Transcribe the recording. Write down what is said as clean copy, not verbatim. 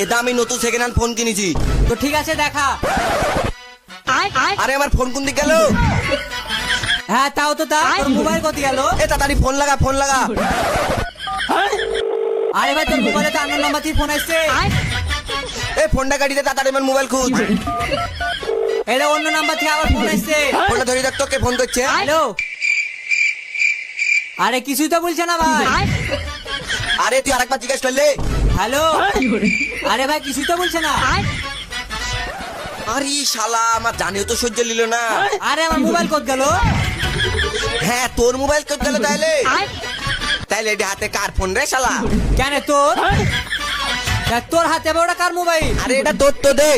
এ দামি নতুন second hand phone কিনেছি। তো ঠিক আছে দেখা। আরে আমার ফোন কোন দিকে গেল? হ্যাঁ তাও তো তা, তোর মোবাইল কোথায় গেল? এ তাড়াতাড়ি ফোন লাগা, ফোন লাগা। আরে ভাই তোর মোবাইলে তো আন্নার নাম্বার থেকে ফোন আসছে। এ ফোনটা কাটিতে তাড়াতাড়ি আমার মোবাইল খুঁজ। এটা অন্য নাম্বার থেকে আবার ফোন আসছে। ফোনটা ধরে দেখ তো কে ফোন করছে। হ্যালো, আরে কিছুই তো বলছে না ভাই। আরে তুই আরেকবার জিজ্ঞেস করলে। হ্যালো, আরে ভাই কিছুই তো বলছে না। আরে শালা আমার জানিও তো সহ্য নিল না। আরে আমার মোবাইল কোথায় গেল? হ্যাঁ তোর মোবাইল কোথায় গেল তাইলে? তাইলে এটা হাতে কার ফোন রে শালা? কেন তোর? তোর হাতে আবার ওটা কার মোবাইল? আরে এটা তোর তো দে।